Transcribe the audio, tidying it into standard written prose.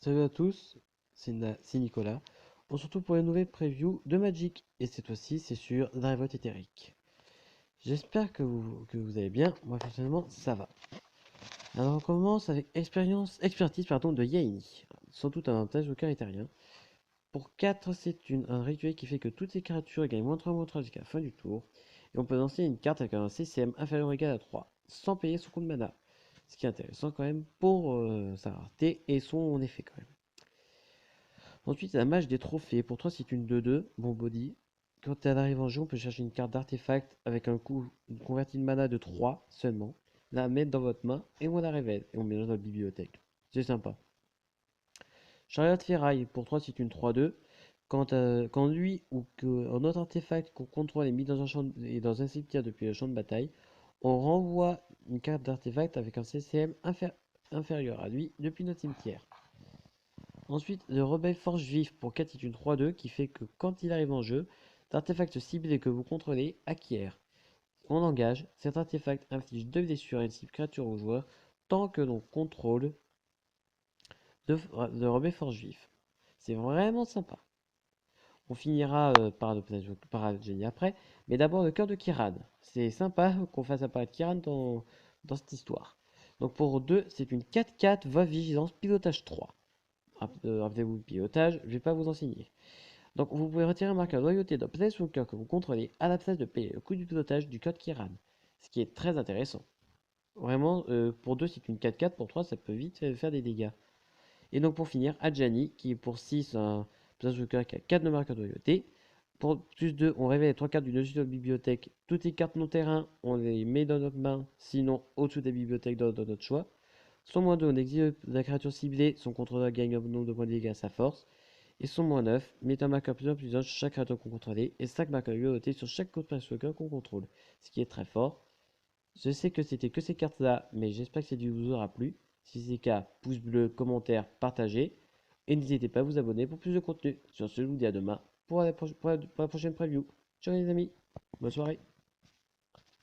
Salut à tous, c'est Nicolas. On se retrouve pour une nouvelle preview de Magic, et cette fois-ci c'est sur Dravote Éthérique. J'espère que vous allez bien, moi personnellement ça va. Alors on commence avec expertise de Yaini, sans doute un avantage au cœur éthérien. Pour 4, c'est un rituel qui fait que toutes les créatures gagnent -3/-3 jusqu'à la fin du tour, et on peut lancer une carte avec un CCM inférieur ou égal à 3, sans payer son compte mana. Ce qui est intéressant quand même pour sa rareté et son effet quand même. Ensuite, la mage des trophées. Pour toi, c'est une 2/2, bon body. Quand elle arrive en jeu, on peut chercher une carte d'artefact avec un coût une convertie de mana de 3 seulement, la mettre dans votre main et on la révèle. Et on met dans notre bibliothèque. C'est sympa. Chariot de ferraille. Pour toi, c'est une 3/2. Quand lui ou un autre artefact qu'on contrôle est mis dans un champ et dans un cimetière depuis le champ de bataille, on renvoie une carte d'artefact avec un CCM inférieur à lui depuis notre cimetière. Ensuite, le rebelle forge vif pour 4 est une 3/2 qui fait que quand il arrive en jeu, l'artefact ciblé que vous contrôlez acquiert. On engage, cet artefact inflige 2 blessures à une cible créature ou joueur tant que l'on contrôle le rebelle forge vif. C'est vraiment sympa. On finira par le génie après, mais d'abord le cœur de Kiran. C'est sympa qu'on fasse apparaître Kiran dans cette histoire. Donc pour 2, c'est une 4/4 voix vigilance pilotage 3. Rappelez-vous le pilotage, je ne vais pas vous enseigner. Donc vous pouvez retirer un marqueur de loyauté d'un planeswalker que vous contrôlez à la place de payer le coût du pilotage du code Kiran. Ce qui est très intéressant. Vraiment, pour 2 c'est une 4/4, pour 3 ça peut vite faire des dégâts. Et donc pour finir, Adjani, qui est pour 6 un planeswalker qui a 4 de marqueurs de loyauté. Pour plus 2, on révèle les 3 cartes du dessus de notre bibliothèque. Toutes les cartes non terrain, on les met dans notre main, sinon au-dessous des bibliothèques dans notre choix. Son -2, on exile la créature ciblée, son contrôleur gagne un nombre de points de dégâts à sa force. Et son -9, met un marqueur plus un sur chaque créature qu'on contrôle et 5 marqueurs de loyauté sur chaque code planeswalker qu'on contrôle. Ce qui est très fort. Je sais que c'était que ces cartes-là, mais j'espère que ça vous aura plu. Si c'est le cas, pouce bleu, commentaire, partagez. Et n'hésitez pas à vous abonner pour plus de contenu. Sur ce, je vous dis à demain pour la prochaine preview. Ciao les amis, bonne soirée.